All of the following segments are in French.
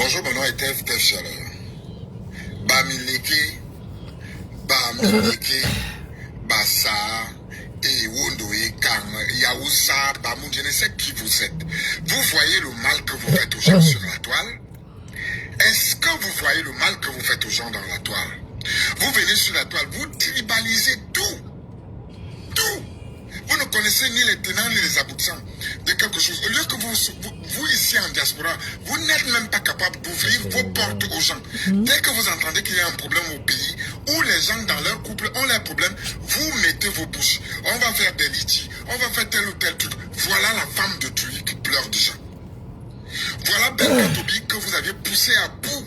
Bonjour, mon nom est Tef Chaleur. Bamileke, Bamileke, Bassa, et Wondo et Kang, Yaoussa, Bamou, je ne sais qui vous êtes. Vous voyez le mal que vous faites aux gens sur la toile? Est-ce que vous voyez le mal que vous faites aux gens dans la toile? Vous venez sur la toile, vous tribalisez tout. Tout. Vous ne connaissez ni les tenants ni les aboutissants de quelque chose. Au lieu que vous ici en diaspora, vous n'êtes même pas capable d'ouvrir vos portes aux gens. Dès que vous entendez qu'il y a un problème au pays, où les gens dans leur couple ont leurs problèmes, vous mettez vos bouches. On va faire des litiges, on va faire tel ou tel truc. Voilà la femme de Tuyi qui pleure déjà. Voilà Belka Tobi que vous aviez poussé à bout.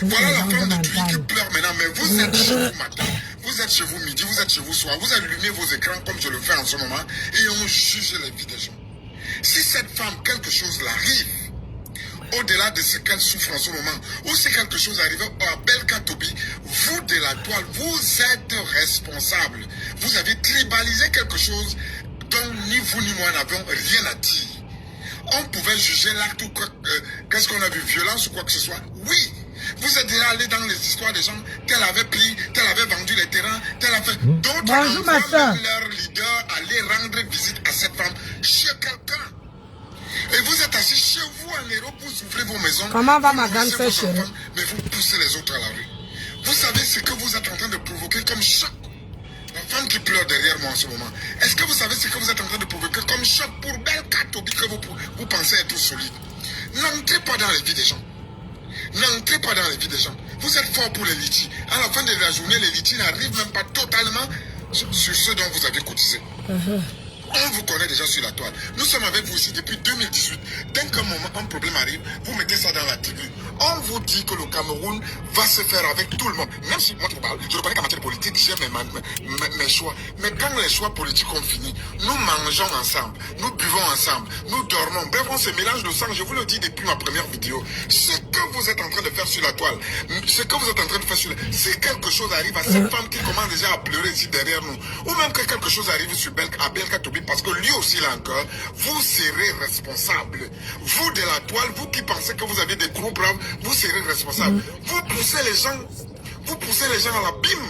Voilà la femme de Tuyi qui pleure maintenant, mais vous êtes chez vous matin. Vous êtes chez vous midi, vous êtes chez vous soir, vous allumez vos écrans comme je le fais en ce moment et on juge les vies des gens. Si cette femme, quelque chose l'arrive, au-delà de ce qu'elle souffre en ce moment, ou si quelque chose arrive à Belka Tobi, vous de la toile, vous êtes responsable. Vous avez tribalisé quelque chose dont ni vous ni moi n'avions rien à dire. On pouvait juger l'acte ou quoi, qu'est-ce qu'on a vu, violence ou quoi que ce soit. Oui. Vous êtes déjà allé dans les histoires des gens, tel avait pris, tel avait vendu les terrains, tel a fait. D'autres envoient leur leader aller rendre visite à cette femme chez quelqu'un. Et vous êtes assis chez vous en Europe, vous ouvrez vos maisons. Comment va ma grande sœur chérie? Mais vous poussez les autres à la rue. Vous savez ce que vous êtes en train de provoquer comme choc. La femme qui pleure derrière moi en ce moment. Est-ce que vous savez ce que vous êtes en train de provoquer comme choc pour Belka Tobi que vous pensez être solide? N'entrez pas dans les vies des gens. N'entrez pas dans les vies des gens. Vous êtes fort pour les litiges. À la fin de la journée, les litiges n'arrivent même pas totalement sur ce dont vous avez cotisé. On vous connaît déjà sur la toile. Nous sommes avec vous ici depuis 2018. Dès qu'un moment, un problème arrive, vous mettez ça dans la tribune. On vous dit que le Cameroun va se faire avec tout le monde. Même si moi je vous parle, je reconnais qu'en matière politique, j'ai mes choix. Mais quand les choix politiques ont fini, nous mangeons ensemble, nous buvons ensemble, nous dormons. Bref, on se mélange de sang. Je vous le dis depuis ma première vidéo. Ce que vous êtes en train de faire sur la toile, ce que vous êtes en train de faire sur la toile, si quelque chose arrive à cette femme qui commence déjà à pleurer ici derrière nous, ou même que quelque chose arrive sur Belka Tobi, parce que lui aussi là encore, vous serez responsable. Vous de la toile, vous qui pensez que vous avez des gros braves, vous serez responsable. Vous poussez les gens à l'abîme.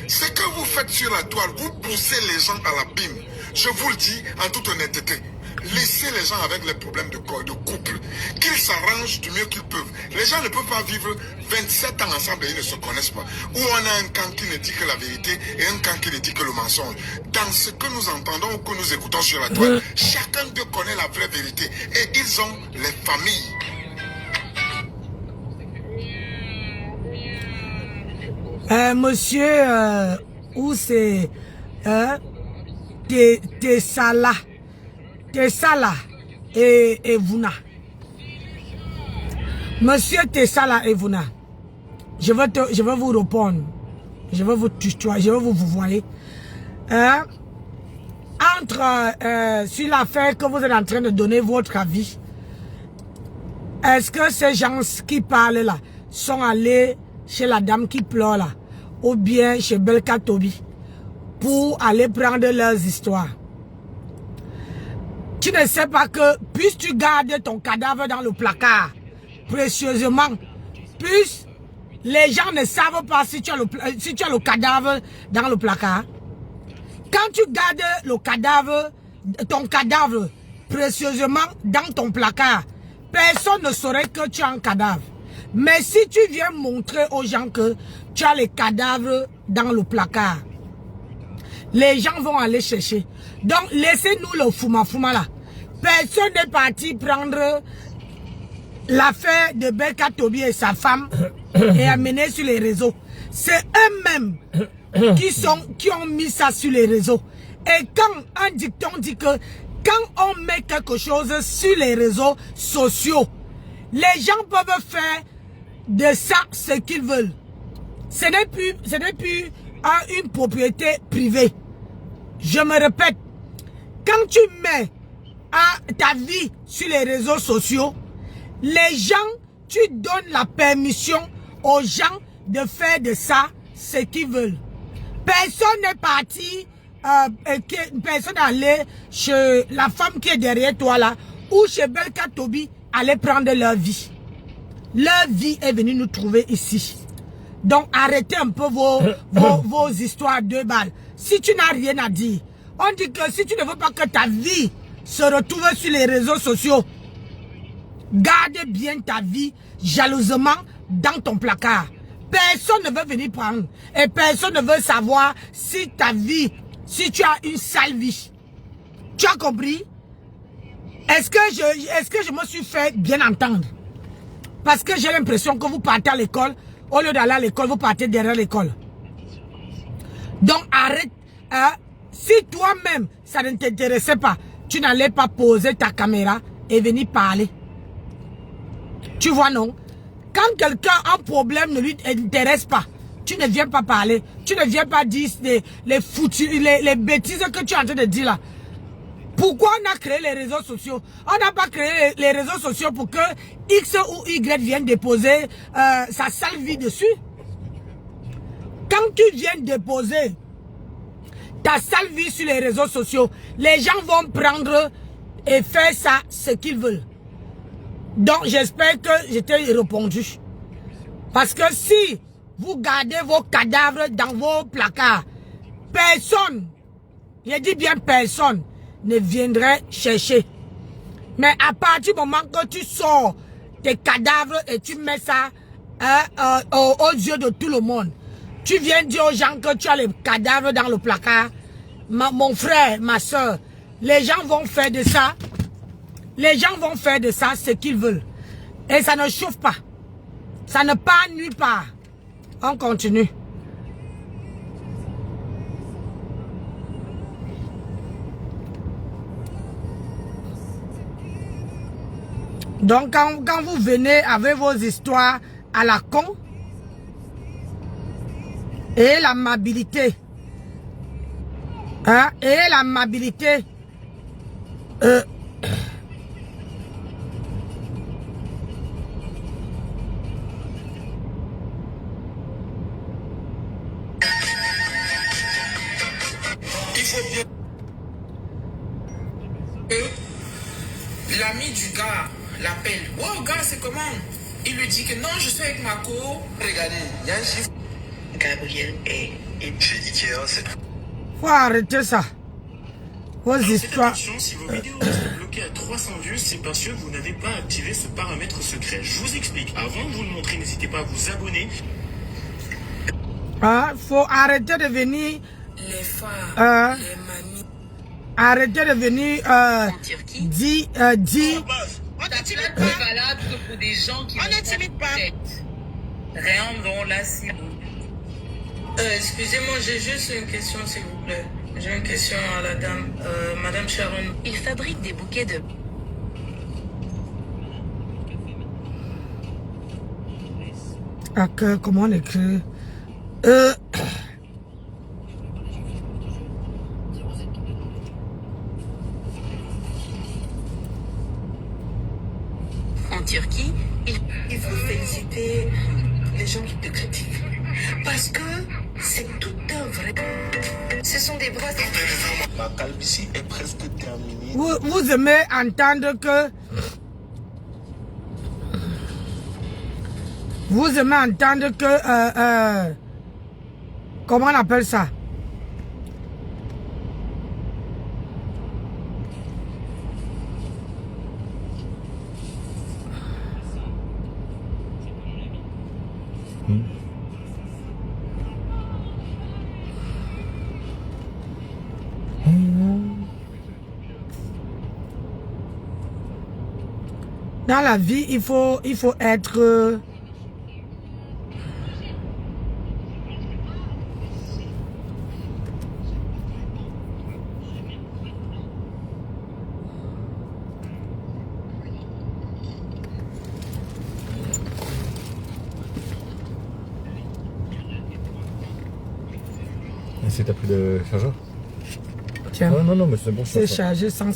Ce que vous faites sur la toile, vous poussez les gens à l'abîme. Je vous le dis en toute honnêteté. Laissez les gens avec les problèmes de couple, qu'ils s'arrangent du mieux qu'ils peuvent. Les gens ne peuvent pas vivre 27 ans ensemble et ils ne se connaissent pas. Ou on a un camp qui ne dit que la vérité et un camp qui ne dit que le mensonge. Dans ce que nous entendons ou que nous écoutons sur la toile, chacun d'eux connaît la vraie vérité et ils ont les familles. Monsieur, où c'est Tessala et Vuna. Monsieur Tessala et Vuna, je vais vous répondre. Je vais vous tutoyer, je vais vous voyer. Sur l'affaire que vous êtes en train de donner votre avis, est-ce que ces gens qui parlent là sont allés chez la dame qui pleure là, ou bien chez Belka Tobi, pour aller prendre leurs histoires? Tu ne sais pas que, puisque tu gardes ton cadavre dans le placard, précieusement, puisque les gens ne savent pas si tu as le cadavre dans le placard. Quand tu gardes ton cadavre précieusement dans ton placard, personne ne saurait que tu as un cadavre. Mais si tu viens montrer aux gens que tu as les cadavres dans le placard, les gens vont aller chercher. Donc, laissez-nous le fuma là. Personne n'est parti prendre l'affaire de Belka Tobi et sa femme et amener sur les réseaux. C'est eux-mêmes qui ont mis ça sur les réseaux. Et quand un dicton dit que quand on met quelque chose sur les réseaux sociaux, les gens peuvent faire de ça ce qu'ils veulent. Ce n'est plus une propriété privée. Je me répète, quand tu mets ta vie sur les réseaux sociaux, les gens, tu donnes la permission aux gens de faire de ça ce qu'ils veulent. Personne n'est parti, personne n'est allé chez la femme qui est derrière toi là, ou chez Belka Tobi, aller prendre leur vie. Leur vie est venue nous trouver ici. Donc arrêtez un peu vos histoires de balles. Si tu n'as rien à dire, on dit que si tu ne veux pas que ta vie se retrouve sur les réseaux sociaux, garde bien ta vie jalousement dans ton placard. Personne ne veut venir prendre. Et personne ne veut savoir si ta vie, si tu as une sale vie. Tu as compris? Est-ce que je me suis fait bien entendre? Parce que j'ai l'impression que vous partez à l'école, au lieu d'aller à l'école, vous partez derrière l'école. Donc arrête. Si toi-même, ça ne t'intéressait pas, tu n'allais pas poser ta caméra et venir parler. Tu vois, non? Quand quelqu'un a un problème ne lui intéresse pas, tu ne viens pas parler. Tu ne viens pas dire les bêtises que tu es en train de dire là. Pourquoi on a créé les réseaux sociaux? On n'a pas créé les réseaux sociaux pour que X ou Y vienne déposer sa sale vie dessus. Quand tu viens déposer ta sale vie sur les réseaux sociaux, les gens vont prendre et faire ça ce qu'ils veulent. Donc j'espère que je t'ai répondu. Parce que si vous gardez vos cadavres dans vos placards, personne, je dis bien personne, ne viendrait chercher. Mais à partir du moment que tu sors tes cadavres et tu mets ça aux yeux de tout le monde, tu viens dire aux gens que tu as les cadavres dans le placard, mon frère, ma soeur, les gens vont faire de ça. Les gens vont faire de ça ce qu'ils veulent. Et ça ne chauffe pas. Ça ne part nulle part. On continue. Donc quand vous venez avec vos histoires à la con et l'amabilité, hein, et l'amabilité, l'ami du gars l'appelle. Oh gars, c'est comment? Il lui dit que non, je suis avec ma co. Regardez, il y a un chiffre. Gabriel est chez Ikea, c'est... Faut arrêter ça. Vos histoires. Attention, si vos vidéos restent bloquées à 300 vues, c'est parce que vous n'avez pas activé ce paramètre secret. Je vous explique. Avant de vous le montrer, n'hésitez pas à vous abonner. Faut arrêter de venir. Les phares, les mamies. Arrêtez de venir dire. On n'intimide pas. Valable que pour des gens qui on n'intimide pas. Rien dans la cible. Excusez-moi, j'ai juste une question, s'il vous plaît. J'ai une question à la dame, Madame Sharon. Il fabrique des bouquets de... Comment on écrit? En Turquie, Il faut féliciter les gens qui te critiquent. Parce que c'est tout un vrai... Ce sont des brosses. Ma calvitie est presque terminée. Vous aimez entendre que... Vous aimez entendre que... comment on appelle ça? Dans la vie, il faut être... Si t'as pris le chargeur? Tiens, Ah, non, mais c'est bon. c'est chargé sans...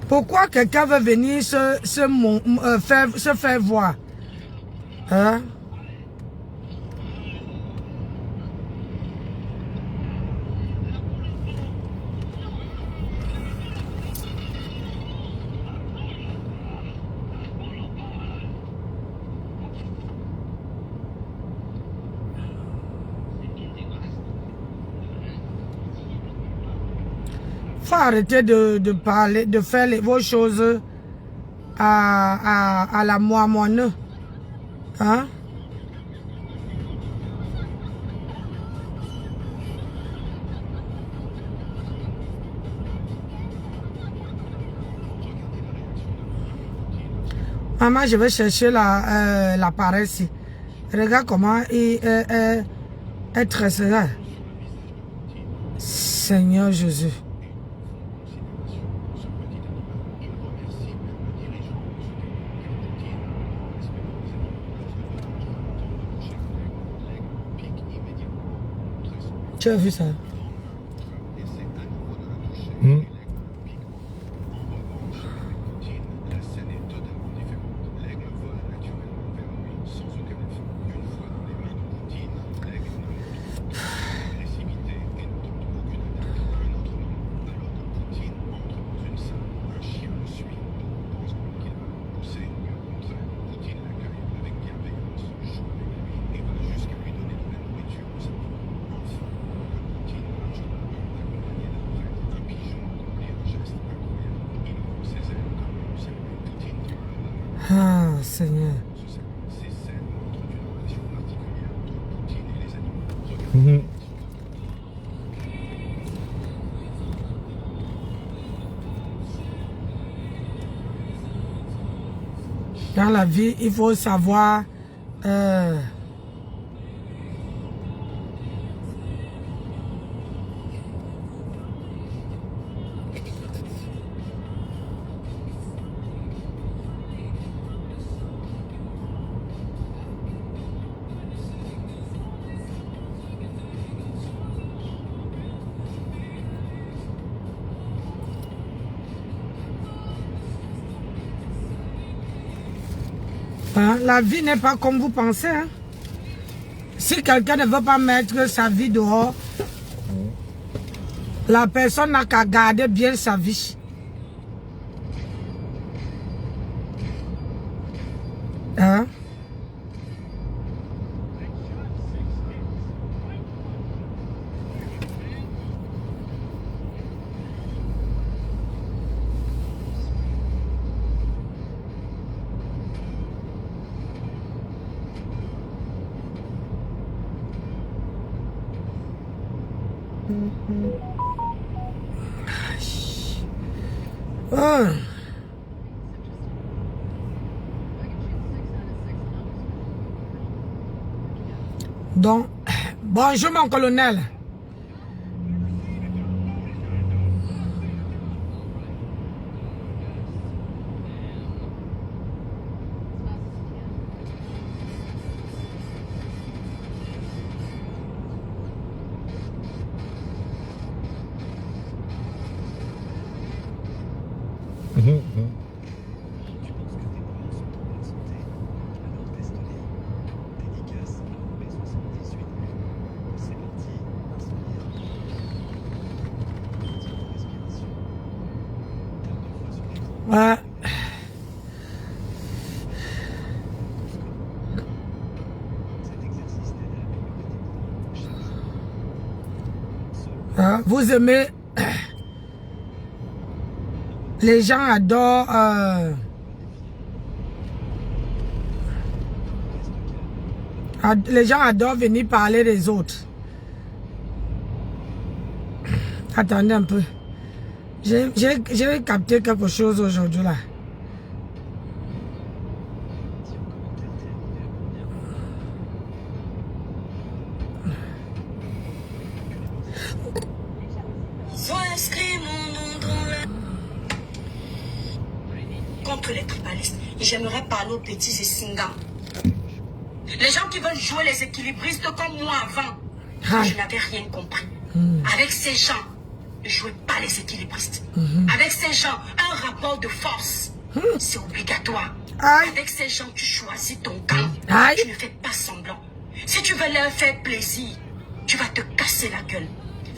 Pourquoi quelqu'un veut venir se faire voir? Hein? Faut arrêter de parler, de faire vos choses à la moine. Hein? Maman, je vais chercher l'appareil ici. Regarde comment il est très serré. Seigneur Jésus. Tu as vu ça? Ah, Seigneur. Dans la vie, il faut savoir hein, la vie n'est pas comme vous pensez. Hein. Si quelqu'un ne veut pas mettre sa vie dehors, la personne n'a qu'à garder bien sa vie. Hein? Oh. Donc, bonjour mon colonel. Ouais. Vous aimez, les gens adorent les gens adorent venir parler des autres. Attendez un peu. J'ai capté quelque chose aujourd'hui là. Sois inscrit mon nom dans la... Contre les tribalistes. Et j'aimerais parler aux petits et singans. Les gens qui veulent jouer les équilibristes comme moi avant. Je n'avais rien compris. Avec ces gens, ne jouez pas les équilibristes. Avec ces gens, un rapport de force, c'est obligatoire. Avec ces gens, tu choisis ton camp. Tu ne fais pas semblant. Si tu veux leur faire plaisir, tu vas te casser la gueule.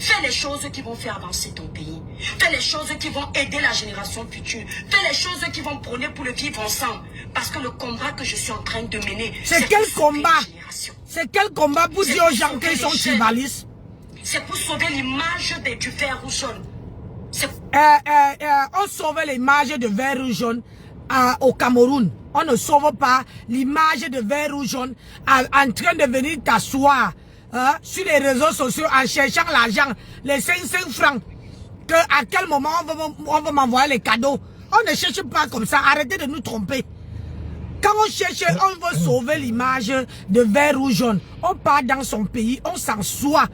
Fais les choses qui vont faire avancer ton pays. Fais les choses qui vont aider la génération future. Fais les choses qui vont prôner pour le vivre ensemble. Parce que le combat que je suis en train de mener, c'est quel combat? C'est quel combat pour dire aux gens qu'ils sont tribalistes? C'est pour sauver l'image du vert ou jaune. On sauve l'image de vert rouge jaune au Cameroun. On ne sauve pas l'image de vert rouge jaune en train de venir t'asseoir sur les réseaux sociaux en cherchant l'argent, les 5 francs. À quel moment on va m'envoyer les cadeaux? On ne cherche pas comme ça. Arrêtez de nous tromper. Quand on cherche, on veut sauver l'image de vert rouge jaune. On part dans son pays, on s'assoit,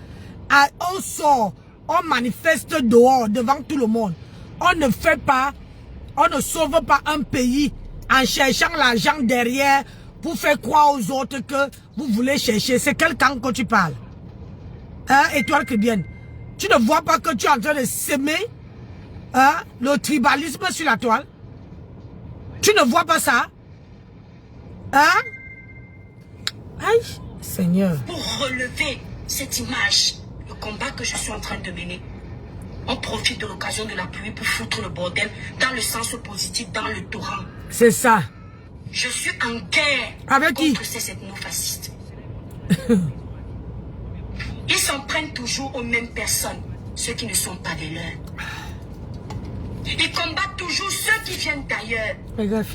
on sort, on manifeste dehors devant tout le monde. On ne fait pas, on ne sauve pas un pays en cherchant l'argent derrière pour faire croire aux autres que vous voulez chercher. C'est quel camp que tu parles? Étoile chrétienne. Tu ne vois pas que tu es en train de s'aimer le tribalisme sur la toile? Tu ne vois pas ça? Aïe, Seigneur. Pour relever cette image, le combat que je suis en train de mener, on profite de l'occasion de la pluie pour foutre le bordel dans le sens positif, dans le torrent. C'est ça. Je suis en guerre avec contre ces ethno-fascistes. Ils s'en prennent toujours aux mêmes personnes, ceux qui ne sont pas des leurs. Ils combattent toujours ceux qui viennent d'ailleurs.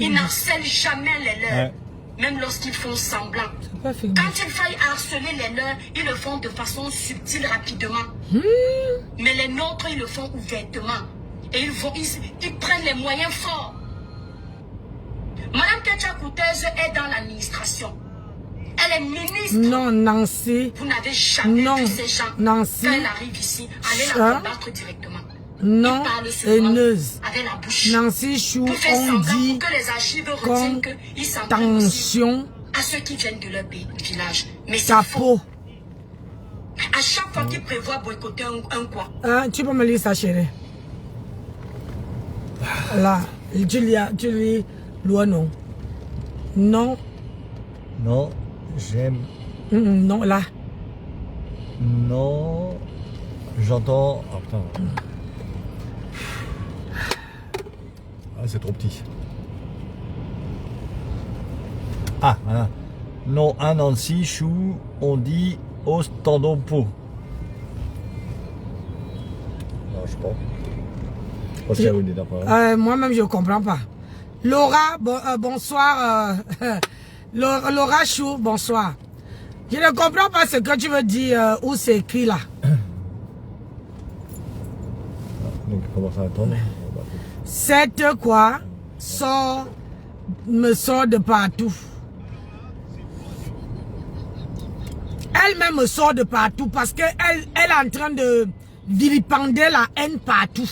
Ils n'harcèlent jamais les leurs, même lorsqu'ils font semblant. Quand il faille harceler les leurs, ils le font de façon subtile, rapidement. Mais les nôtres, ils le font ouvertement. Et ils prennent les moyens forts. Madame Ketia Koutez est dans l'administration. Elle est ministre. Non, Nancy. Vous n'avez jamais vu ces gens. Nancy. Quand elle arrive ici, allez la combattre directement. Non, haineuse. Avec la bouche. Nancy Chou, on dit que les archives retiennent qu'ils s'en tension à ceux qui viennent de leur pays, village. Mais c'est faux. À chaque fois qu'ils prévoient boycotter un quoi. Tu peux me lire ça, chérie. Là, tu lis loi non. Non. Non, j'aime. Non, là. Non, j'entends. Oh putain. Ah, c'est trop petit. Ah, voilà. Non, un Nancy Chou, on dit au standompo. Non, je sais pas. Je pense qu'il y a une idée d'après. Moi-même, je ne comprends pas. Laura, bonsoir. Laura Chou, bonsoir. Je ne comprends pas ce que tu veux dire où c'est écrit là. Donc, comment ça attendre? Cette quoi me sort de partout. Elle-même me sort de partout parce qu'elle est en train de vilipender la haine partout.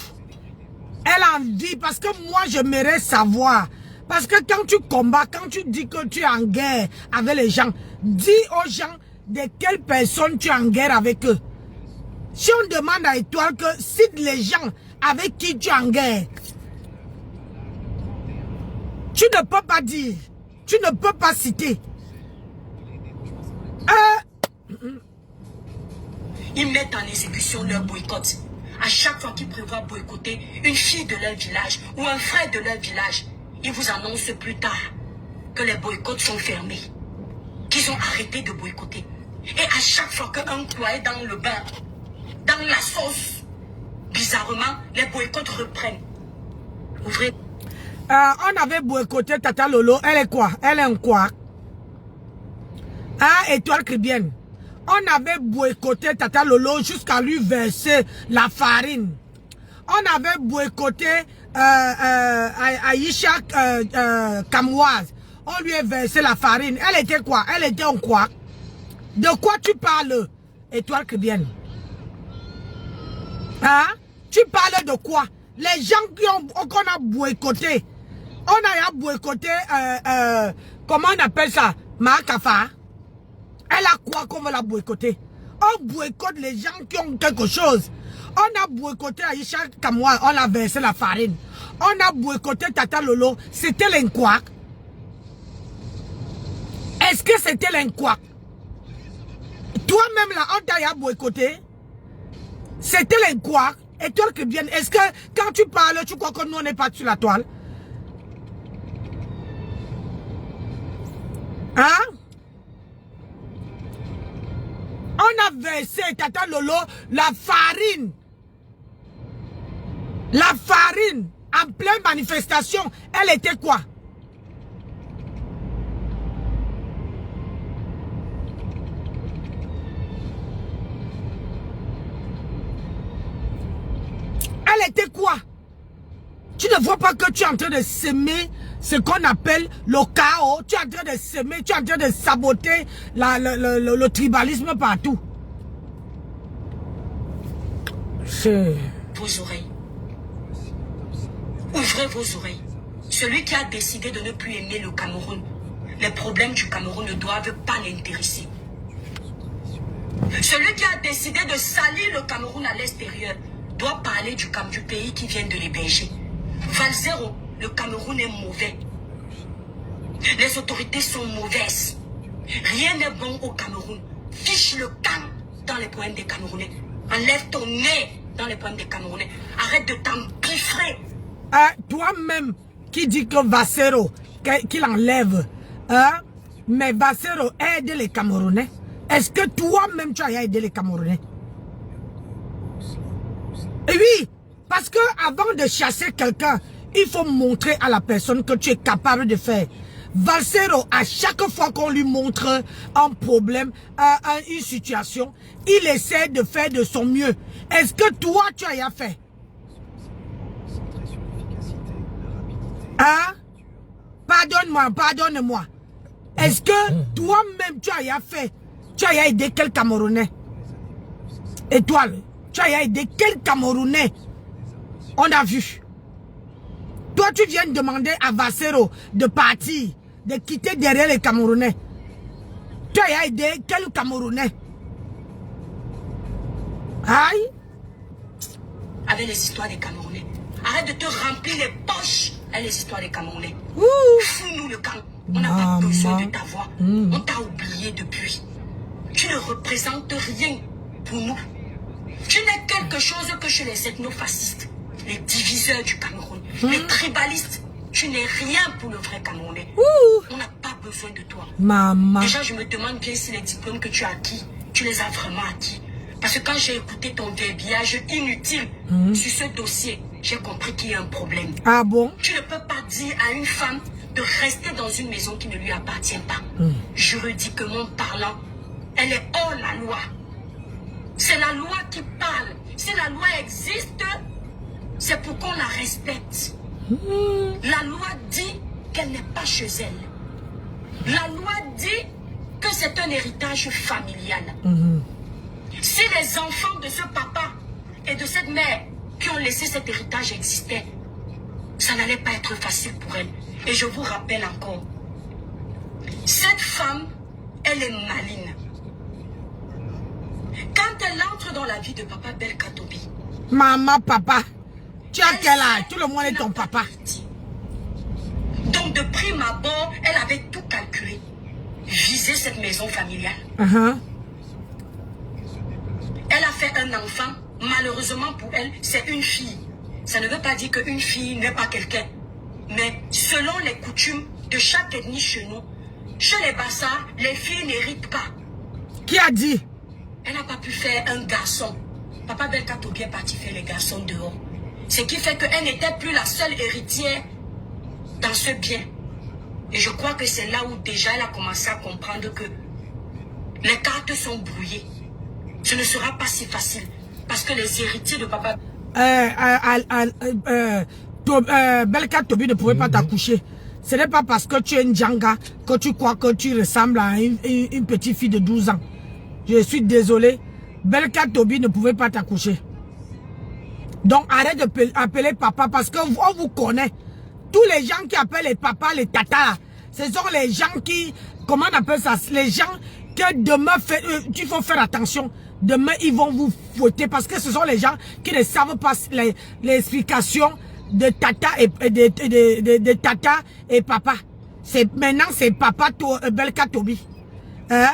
Elle a envie, parce que moi j'aimerais savoir. Parce que quand tu combats, quand tu dis que tu es en guerre avec les gens, dis aux gens de quelles personnes tu es en guerre avec eux. Si on demande à Étoile que cite les gens avec qui tu es en guerre, tu ne peux pas dire, tu ne peux pas citer. Ils mettent en exécution leur boycott. À chaque fois qu'ils prévoient boycotter une fille de leur village ou un frère de leur village, ils vous annoncent plus tard que les boycotts sont fermés, qu'ils ont arrêté de boycotter. Et à chaque fois qu'un quoi est dans le bain, dans la sauce, bizarrement, les boycotts reprennent. Ouvrez. On avait boycotté Tata Lolo. Elle est quoi? Elle est un quoi? Étoile chrétienne. On avait boycotté Tata Lolo jusqu'à lui verser la farine. On avait boycotté Aïcha Kamoise. On lui a versé la farine. Elle était quoi? Elle était en quoi? De quoi tu parles, Étoile chrétienne? Tu parles de quoi? Les gens qu'on a boycotté. On a boycotté, comment on appelle ça? Makafa. Elle a quoi qu'on veut la boycotter? On boycotte les gens qui ont quelque chose. On a boycotté Aïcha Kamoa, on a versé la farine. On a boycotté Tata Lolo, c'était l'inquac. Est-ce que c'était l'inquac? Toi-même là, on t'a boycotté. C'était l'inquac. Et toi que bien, est-ce que quand tu parles, tu crois que nous on n'est pas sur la toile? On a versé Tata Lolo la farine. La farine, en pleine manifestation, elle était quoi? Elle était quoi? Tu ne vois pas que tu es en train de semer ce qu'on appelle le chaos. Tu es en train de semer, tu es en train de saboter le tribalisme partout. Vos oreilles. Ouvrez vos oreilles. Celui qui a décidé de ne plus aimer le Cameroun, les problèmes du Cameroun ne doivent pas l'intéresser. Celui qui a décidé de salir le Cameroun à l'extérieur doit parler du pays qui vient de l'héberger. Valzero, le Cameroun est mauvais. Les autorités sont mauvaises. Rien n'est bon au Cameroun. Fiche le camp dans les poèmes des Camerounais. Enlève ton nez dans les poèmes des Camerounais. Arrête de t'empiffrer. Toi-même qui dit que Valzero, qu'il enlève, mais Valzero aide les Camerounais. Est-ce que toi-même tu as aidé les Camerounais? Et oui, parce que avant de chasser quelqu'un, il faut montrer à la personne que tu es capable de faire. Valzero, à chaque fois qu'on lui montre un problème, une situation, il essaie de faire de son mieux. Est-ce que toi, tu as rien fait? Hein? Pardonne-moi, pardonne-moi. Est-ce que toi-même, tu as rien fait? Tu as aidé quel Camerounais? Étoile, tu as aidé quel Camerounais? On a vu. Toi, tu viens demander à Valzero de partir, de quitter derrière les Camerounais. Tu as aidé quel Camerounais? Aïe. Avec les histoires des Camerounais. Arrête de te remplir les poches avec les histoires des Camerounais. Fous-nous le camp. On n'a pas besoin de ta voix. On t'a oublié depuis. Tu ne représentes rien pour nous. Tu n'es quelque chose que chez les ethnofascistes, les diviseurs du Cameroun, les tribalistes. Tu n'es rien pour le vrai Camerounais. On n'a pas besoin de toi. Maman. Déjà, je me demande bien si les diplômes que tu as acquis, tu les as vraiment acquis. Parce que quand j'ai écouté ton verbiage inutile sur ce dossier, j'ai compris qu'il y a un problème. Ah bon? Tu ne peux pas dire à une femme de rester dans une maison qui ne lui appartient pas. Juridiquement parlant, elle est hors la loi. C'est la loi qui parle. Si la loi existe, c'est pour qu'on la respecte. La loi dit qu'elle n'est pas chez elle. La loi dit que c'est un héritage familial. Si les enfants de ce papa et de cette mère qui ont laissé cet héritage exister, ça n'allait pas être facile pour elle. Et je vous rappelle encore, cette femme, elle est maline. Quand elle entre dans la vie de papa Belka Tobi, maman, papa, tu as quel âge? Tout le monde est ton papa. Donc de prime abord, elle avait tout calculé. Viser cette maison familiale. Elle a fait un enfant. Malheureusement pour elle, c'est une fille. Ça ne veut pas dire qu'une fille n'est pas quelqu'un. Mais selon les coutumes de chaque ethnie chez nous, chez les Bassards, les filles n'héritent pas. Qui a dit? Elle n'a pas pu faire un garçon. Papa Belka Tobi est parti faire les garçons dehors. Ce qui fait qu'elle n'était plus la seule héritière dans ce bien. Et je crois que c'est là où déjà elle a commencé à comprendre que les cartes sont brouillées. Ce ne sera pas si facile. Parce que les héritiers de papa... Belka Tobi ne pouvait pas t'accoucher. Ce n'est pas parce que tu es une Djanga que tu crois que tu ressembles à une petite fille de 12 ans. Je suis désolé. Belka Tobi ne pouvait pas t'accoucher. Donc arrête d'appeler papa parce qu'on vous connaît. Tous les gens qui appellent les papas, les tatas, ce sont les gens qui... Comment on appelle ça? Les gens que demain, il faut faire attention. Demain, ils vont vous fouetter parce que ce sont les gens qui ne savent pas l'explication de tata et de tata et papa. Maintenant, c'est papa Belka Tobi. Hein?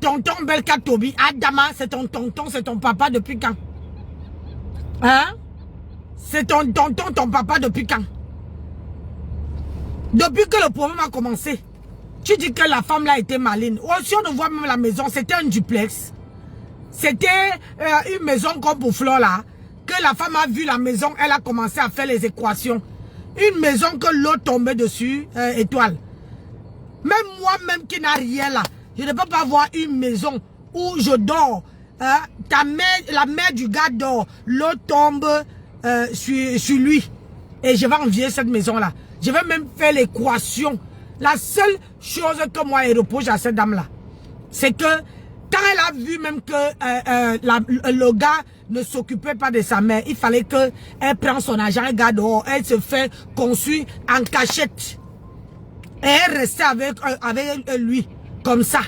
Tonton Belka Tobi. Adama, c'est ton tonton, c'est ton papa depuis quand? Hein? C'est ton tonton, ton papa depuis quand? Depuis que le problème a commencé. Tu dis que la femme là était maline. Oh, si on ne voit même la maison, c'était un duplex. C'était une maison comme pour Flore là. Que que la femme a vu la maison, elle a commencé à faire les équations. Une maison que l'eau tombait dessus, étoile. Même moi-même qui n'a rien là, je ne peux pas voir une maison où je dors. La mère du gars dort, l'eau tombe sur lui. Et je vais envier cette maison-là. Je vais même faire l'équation. La seule chose que moi, je reproche à cette dame-là, c'est que quand elle a vu même que le gars ne s'occupait pas de sa mère, il fallait qu'elle prenne son argent, elle garde dehors, elle se fait construire en cachette. Et elle restait avec lui, comme ça.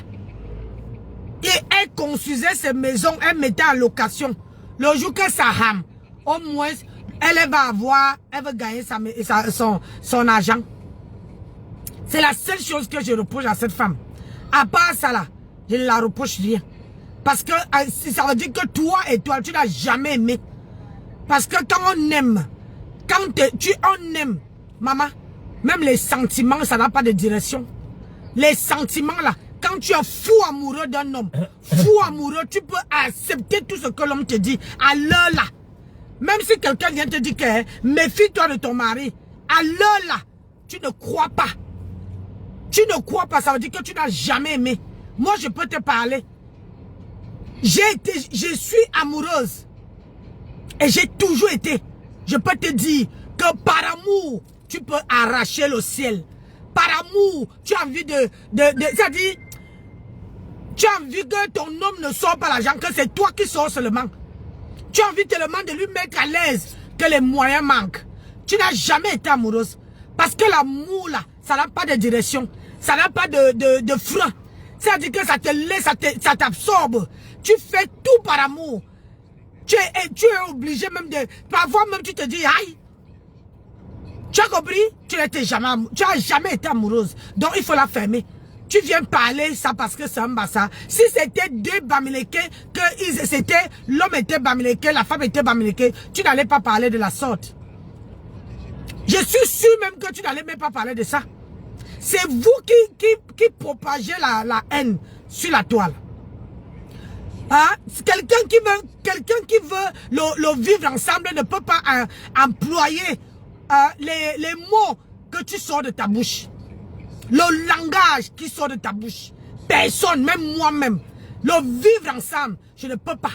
Et elle construisait ses maisons, elle mettait en location. Le jour que ça rame, au moins, elle va gagner son argent. C'est la seule chose que je reproche à cette femme. À part ça là, je ne la reproche rien. Parce que ça veut dire que toi et toi, tu n'as jamais aimé. Parce que quand on aime, on aime, maman, même les sentiments, ça n'a pas de direction. Les sentiments là, quand tu es fou amoureux d'un homme, fou amoureux, tu peux accepter tout ce que l'homme te dit à l'heure là. Même si quelqu'un vient te dire que méfie-toi de ton mari, à l'heure là, tu ne crois pas. Tu ne crois pas, ça veut dire que tu n'as jamais aimé. Moi, je peux te parler. Je suis amoureuse. Et j'ai toujours été. Je peux te dire que par amour, tu peux arracher le ciel. Par amour, tu as envie c'est-à-dire, tu as envie que ton homme ne sorte pas l'argent, que c'est toi qui sors seulement. Tu as envie tellement de lui mettre à l'aise que les moyens manquent. Tu n'as jamais été amoureuse. Parce que l'amour là, ça n'a pas de direction. Ça n'a pas de frein. C'est-à-dire que ça te laisse, ça t'absorbe. Tu fais tout par amour. Tu es obligé même de... Parfois même tu te dis, aïe. Tu as compris? Tu n'as jamais été amoureuse. Donc il faut la fermer. Tu viens parler ça parce que c'est un bassa. Si c'était deux Bamileke, l'homme était Bamileke, la femme était Bamileke, tu n'allais pas parler de la sorte. Je suis sûr même que tu n'allais même pas parler de ça. C'est vous qui propagez la haine sur la toile. Hein? Quelqu'un qui veut le vivre ensemble ne peut pas employer les mots que tu sors de ta bouche. Le langage qui sort de ta bouche. Personne, même moi-même. Le vivre ensemble, je ne peux pas.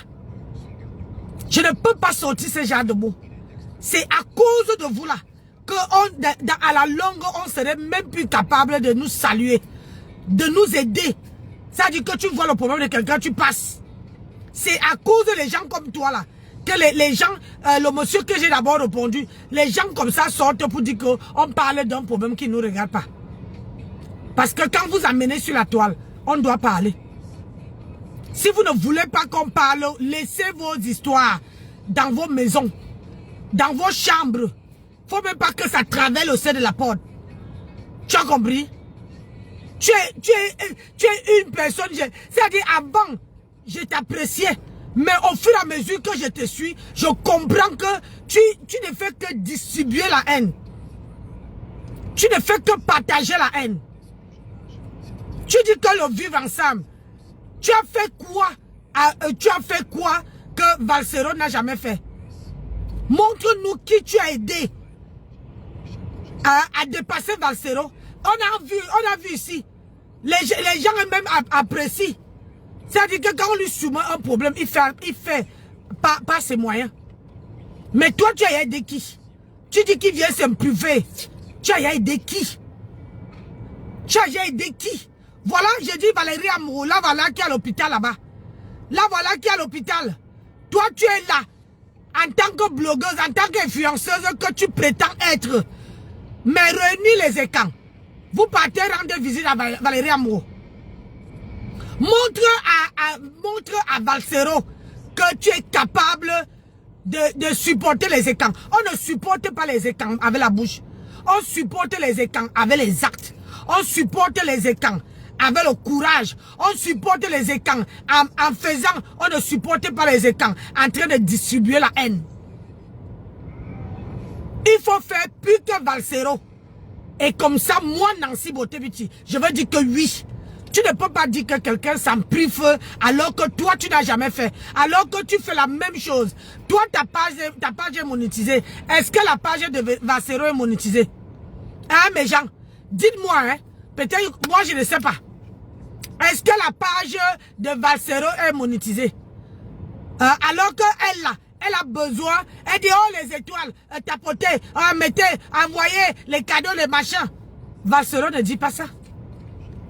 Je ne peux pas sortir ce genre de mots. C'est à cause de vous là que à la longue, on serait même plus capable de nous saluer, de nous aider. Ça dit que tu vois le problème de quelqu'un, tu passes. C'est à cause des gens comme toi là que les gens, le monsieur que j'ai d'abord répondu, les gens comme ça sortent pour dire qu'on parle d'un problème qui ne nous regarde pas. Parce que quand vous amenez sur la toile, on doit parler. Si vous ne voulez pas qu'on parle, laissez vos histoires dans vos maisons, dans vos chambres. Faut même pas que ça traverse le sein de la porte. Tu as compris? Tu es une personne, c'est-à-dire avant, je t'appréciais. Mais au fur et à mesure que je te suis, je comprends que tu ne fais que distribuer la haine. Tu ne fais que partager la haine. Tu dis que le vivre ensemble. Tu as fait quoi que Valsero n'a jamais fait? Montre-nous qui tu as aidé à dépasser Valsero. On a vu ici. Les gens même apprécient. C'est-à-dire que quand on lui soumet un problème, il fait pas ses moyens. Mais toi, tu as aidé qui? Tu dis qu'il vient s'impriver. Tu as aidé qui? Tu as aidé qui? Voilà, j'ai dit Valérie Amourou, là voilà qui est à l'hôpital là-bas. Là voilà qui est à l'hôpital. Toi, tu es là, en tant que blogueuse, en tant qu'influenceuse que tu prétends être. Mais réunis les écrans. Vous partez rendre visite à Valérie Amourou. Montre à Valsero que tu es capable de supporter les écrans. On ne supporte pas les écrans avec la bouche. On supporte les écrans avec les actes. On supporte les écrans avec le courage. On supporte les écrans en faisant. On ne supporte pas les écrans en train de distribuer la haine. Il faut faire plus que Valsero. Et comme ça, moi, Nancy Botebichi, je veux dire que oui, Tu ne peux pas dire que quelqu'un s'en prive alors que toi, tu n'as jamais fait. Alors que tu fais la même chose. Toi, ta page est monétisée. Est-ce que la page de Valsero est monétisée? Hein, mes gens? Dites-moi, hein. Peut-être, moi, je ne sais pas. Est-ce que la page de Valsero est monétisée? Alors qu'elle elle a besoin, elle dit, oh, les étoiles, tapotez, mettez, envoyez les cadeaux, les machins. Valsero ne dit pas ça.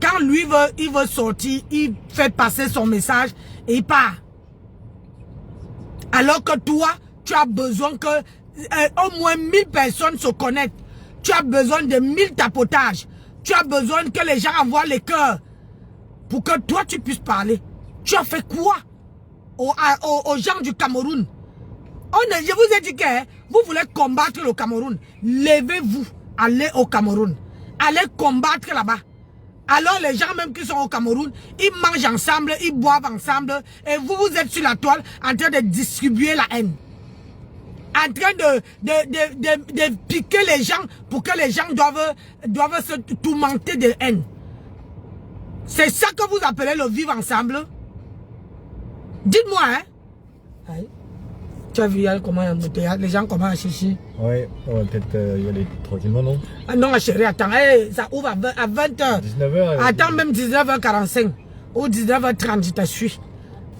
Quand lui il veut sortir, il fait passer son message et il part. Alors que toi, tu as besoin que au moins 1000 personnes se connectent. Tu as besoin de 1000 tapotages. Tu as besoin que les gens envoient les cœurs pour que toi tu puisses parler. Tu as fait quoi aux gens du Cameroun? Je vous ai dit que vous voulez combattre le Cameroun. Levez-vous, allez au Cameroun. Allez combattre là-bas. Alors les gens même qui sont au Cameroun, ils mangent ensemble, ils boivent ensemble. Et vous, vous êtes sur la toile en train de distribuer la haine. En train de piquer les gens pour que les gens doivent se tourmenter de haine. C'est ça que vous appelez le vivre ensemble? Dites-moi, hein? Aïe. Tu as vu comment les gens commencent à chercher? Oui, on va peut-être y aller tranquillement, non? Ah non, chérie, attends, hey, ça ouvre à 20h. 19h. Attends, même 19h45 ou 19h30, je te suis.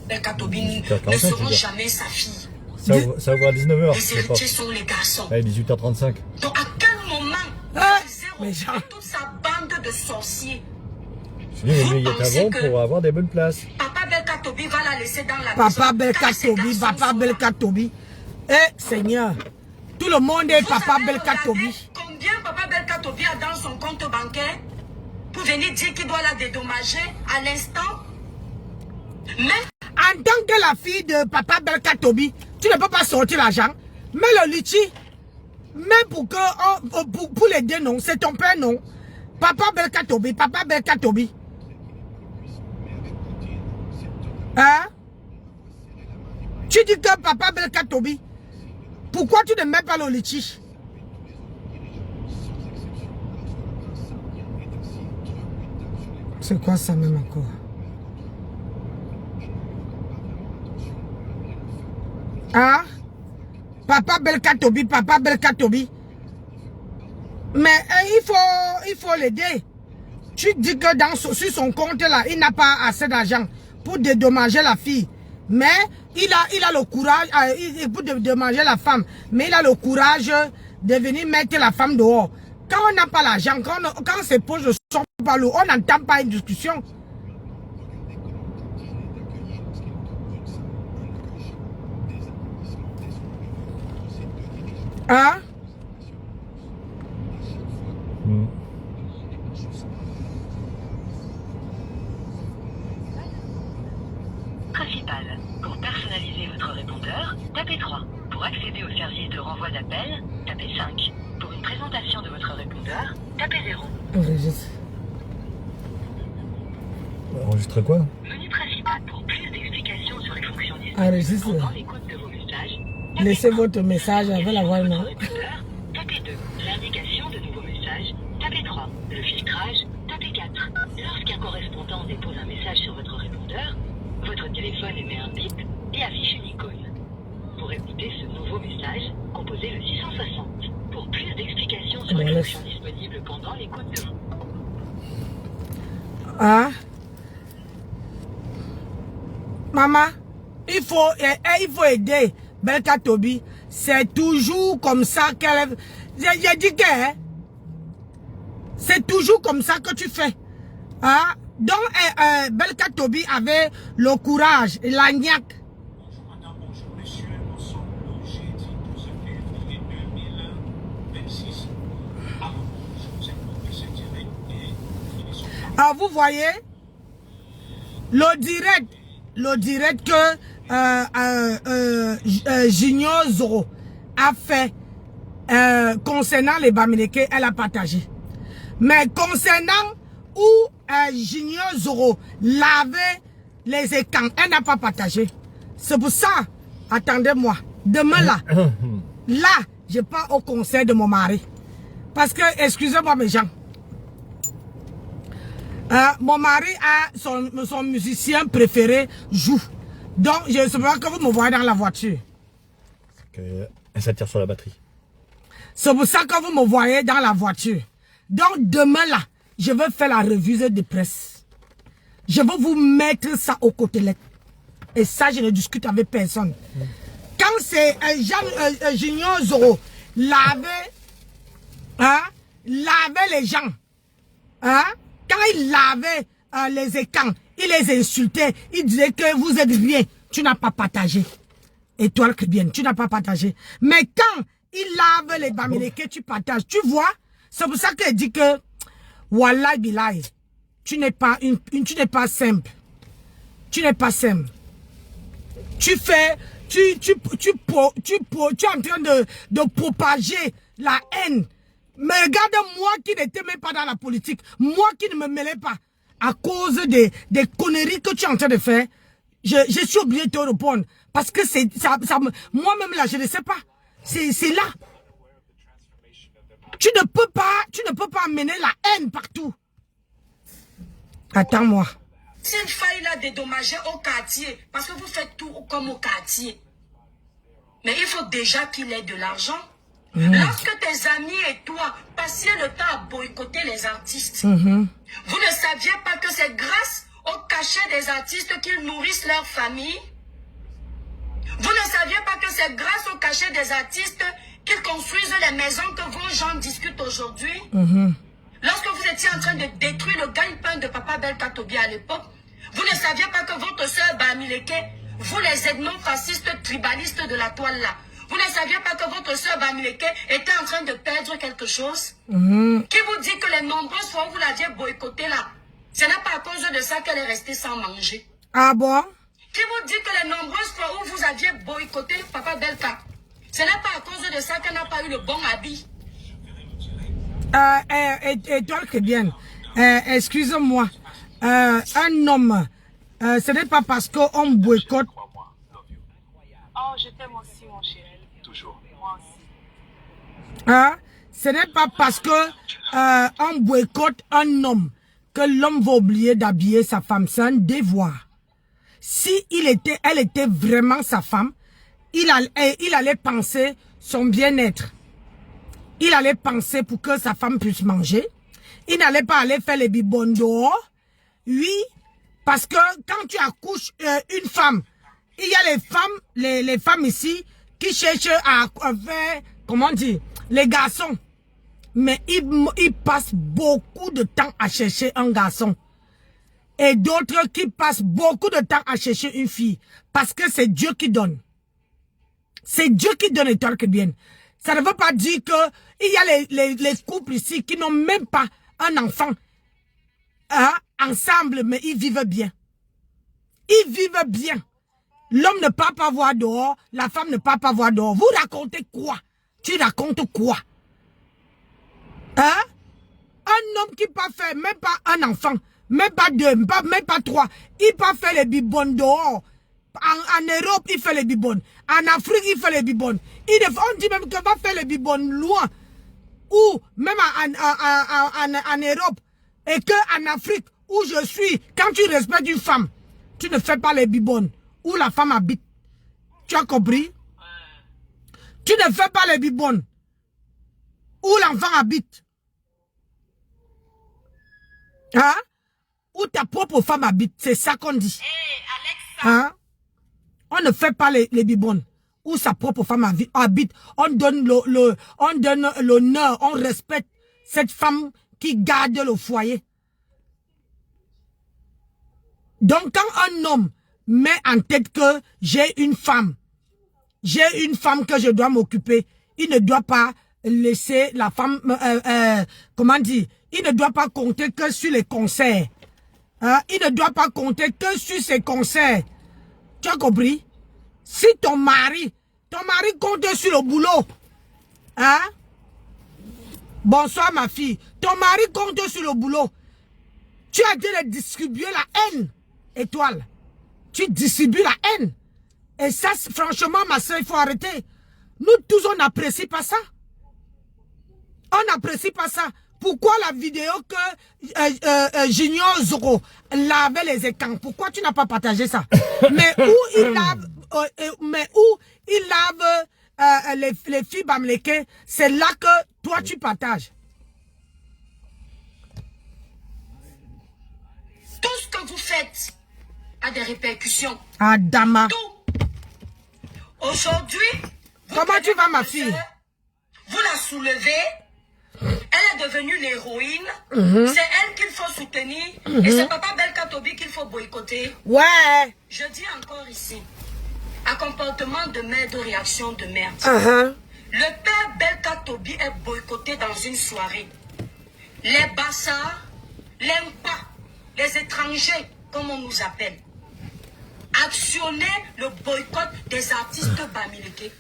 Belka Tobi ne seront jamais sa fille. Ça ouvre à 19h. Les héritiers sont les garçons. Allez, 18h35. Donc à quel moment mais Zéro et toute sa bande de sorciers? Je dis, mais il y a avant pour avoir des bonnes places. Papa Belka Tobi va la laisser dans la maison. Papa Belka Tobi, Papa Belka Tobi. Eh, Seigneur, tout le monde est Papa Belka Tobi. Combien Papa Belka Tobi a dans son compte bancaire pour venir dire qu'il doit la dédommager à l'instant? Même En tant que la fille de Papa Belka Tobi, tu ne peux pas sortir l'argent. Mais le litchi, même pour les deux noms, c'est ton père non. Papa Belka Tobi, Papa Belka Tobi. Hein? Tu dis que Papa Belka Tobi. Pourquoi tu ne mets pas le litchi? C'est quoi ça même encore? Hein? Papa Belka Tobi, Papa Belka Tobi. Mais il faut l'aider. Tu dis que sur son compte là, il n'a pas assez d'argent pour dédommager la fille. Mais il a le courage, pour dédommager la femme. Mais il a le courage de venir mettre la femme dehors. Quand on n'a pas l'argent, quand on se pose le son par l'eau, on n'entend pas une discussion. Hein? Principal. Pour personnaliser votre répondeur, tapez 3. Pour accéder au service de renvoi d'appel, tapez 5. Pour une présentation de votre répondeur, tapez 0. Enregistre. Enregistre quoi? Menu principal. Pour plus d'explications sur les fonctions disponibles Enregistre. pendant l'écoute de vos messages, Laissez votre message avec la voix non. tapez 2. L'indication de nouveaux messages, tapez 3. Le filtrage, tapez 4. Lorsqu'un correspondant dépose un message sur votre répondeur, votre téléphone émet un bip et affiche une icône. Pour écouter ce nouveau message, composez le 660. Pour plus d'explications sur les fonctions disponibles pendant l'écoute de vous. Hein? Maman, il faut aider Belka Tobi. C'est toujours comme ça qu'elle... J'ai dit que... Hein, c'est toujours comme ça que tu fais. Hein? Donc, Belka Tobi avait le courage, l'agnac. Bonjour madame, bonjour monsieur, nous sommes le jeudi 12 février 2026. Alors, je vous ai coupé ce direct et finissons par... Ah, vous voyez? Le direct que Junior Zoro a fait concernant les Bamileke, elle a partagé. Mais concernant où Junior Zoro lavait les écrans, elle n'a pas partagé. C'est pour ça, attendez-moi, demain là, je pars au concert de mon mari. Parce que, excusez-moi mes gens, Mon mari a son musicien préféré joue. Donc, je ne sais pas que vous me voyez dans la voiture. Ça tire sur la batterie. C'est pour ça que vous me voyez dans la voiture. Donc, demain là, je vais faire la revue de presse. Je vais vous mettre ça aux côtelettes. Et ça, je ne discute avec personne. Quand c'est Junior Zoro lavait les gens, quand il lavait les écrans, il les insultait, il disait que vous êtes rien, tu n'as pas partagé. Étoile chrétienne, tu n'as pas partagé. Mais quand il lave les bamileke, tu partages, tu vois, c'est pour ça qu'il dit que Wallah Bilay, tu n'es pas simple. Tu n'es pas simple. Tu fais, tu es en train de propager la haine. Mais regarde moi qui n'étais même pas dans la politique, moi qui ne me mêlais pas, à cause des conneries que tu es en train de faire, je suis obligé de te répondre. Parce que moi-même là, je ne sais pas. C'est là. Tu ne peux pas amener la haine partout. Attends-moi. S'il faille la dédommager au quartier, parce que vous faites tout comme au quartier. Mais il faut déjà qu'il ait de l'argent. Lorsque tes amis et toi passiez le temps à boycotter les artistes, vous ne saviez pas que c'est grâce au cachet des artistes qu'ils nourrissent leur famille. Vous ne saviez pas que c'est grâce au cachet des artistes qu'ils construisent les maisons que vos gens discutent aujourd'hui. Lorsque vous étiez en train de détruire le gagne-pain de Papa Belkatobi à l'époque, vous ne saviez pas que votre soeur Bamileke, vous les ethno-fascistes tribalistes de la toile là, vous ne saviez pas que votre soeur Bamileke était en train de perdre quelque chose? Qui vous dit que les nombreuses fois où vous l'aviez boycottée là, ce n'est pas à cause de ça qu'elle est restée sans manger? Ah bon? Qui vous dit que les nombreuses fois où vous aviez boycotté Papa Belka, ce n'est pas à cause de ça qu'elle n'a pas eu le bon habit? Étoile chrétienne, excuse-moi, un homme, ce n'est pas parce qu'on boycotte. Oh, je t'aime aussi, mon chéri. Toujours. Moi aussi. Ce n'est pas parce que on boycotte un homme que l'homme va oublier d'habiller sa femme. C'est un devoir. Si elle était vraiment sa femme, il allait penser son bien-être. Il allait penser pour que sa femme puisse manger. Il n'allait pas aller faire les bibons dehors. Oui, parce que quand tu accouches une femme, il y a les femmes ici qui cherchent à faire, comment dire, les garçons. Mais ils passent beaucoup de temps à chercher un garçon. Et d'autres qui passent beaucoup de temps à chercher une fille. Parce que c'est Dieu qui donne. C'est Dieu qui donne, étoile que bien. Ça ne veut pas dire que il y a les couples ici qui n'ont même pas un enfant ensemble, mais ils vivent bien. Ils vivent bien. L'homme ne peut pas voir dehors, la femme ne peut pas voir dehors. Vous racontez quoi? Tu racontes quoi? Un homme qui peut faire même pas un enfant, même pas deux, même pas trois, il peut faire les bibons dehors. En Europe, il fait les bibons. En Afrique, il fait les bibons. On dit même qu'il va faire les bibons loin. Ou même en Europe. Et qu'en Afrique, où je suis, quand tu respectes une femme, tu ne fais pas les bibons. Où la femme habite. Tu as compris? Tu ne fais pas les bibons. Où l'enfant habite. Où ta propre femme habite. C'est ça qu'on dit. On ne fait pas les bibons où sa propre femme habite. On donne l'honneur, on respecte cette femme qui garde le foyer. Donc quand un homme met en tête que j'ai une femme que je dois m'occuper, il ne doit pas laisser la femme, comment dire, il ne doit pas compter que sur les concerts. Il ne doit pas compter que sur ses concerts. Tu as compris? Si ton mari compte sur le boulot, bonsoir ma fille, ton mari compte sur le boulot, tu as dû distribuer la haine, étoile. Tu distribues la haine. Et ça, franchement, ma soeur, il faut arrêter. Nous tous, on n'apprécie pas ça. On n'apprécie pas ça. Pourquoi la vidéo que Junior Zoro lavait les écrans, pourquoi tu n'as pas partagé ça? Mais où il lave, les filles bamlékées, c'est là que toi tu partages. Tout ce que vous faites a des répercussions. Adama. Tout. Aujourd'hui, comment tu vas, ma fille? Vous la soulevez. Elle est devenue l'héroïne. C'est elle qu'il faut soutenir. Et c'est Papa Belka Tobi qu'il faut boycotter. Ouais. Je dis encore ici, à comportement de merde, de réaction de merde. Le père Belka Tobi est boycotté dans une soirée. Les bassards, les mpas, les étrangers, comme on nous appelle, actionner le boycott des artistes bamileke.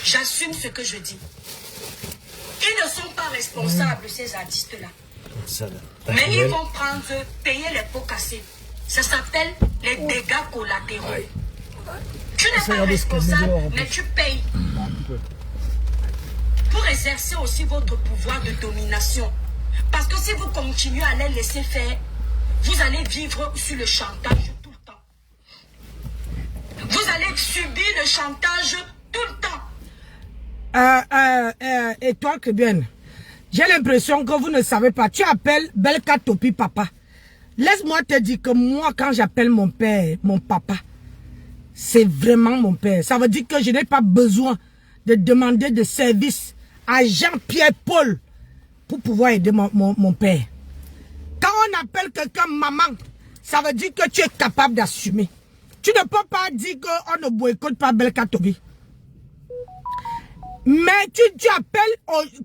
J'assume ce que je dis. Ils ne sont pas responsables, ces artistes-là. Mais ils vont payer les pots cassés. Ça s'appelle les dégâts collatéraux. Tu n'es pas responsable, mais tu payes. Pour exercer aussi votre pouvoir de domination. Parce que si vous continuez à les laisser faire, vous allez vivre sur le chantage tout le temps. Vous allez subir le chantage tout le temps. Et toi, bien, j'ai l'impression que vous ne savez pas. Tu appelles Belka Topi papa. Laisse-moi te dire que moi, quand j'appelle mon père, mon papa, c'est vraiment mon père. Ça veut dire que je n'ai pas besoin de demander de service à Jean-Pierre Paul pour pouvoir aider mon père. Quand on appelle quelqu'un maman, ça veut dire que tu es capable d'assumer. Tu ne peux pas dire qu'on ne boycotte pas Belka Tobi. Mais tu appelles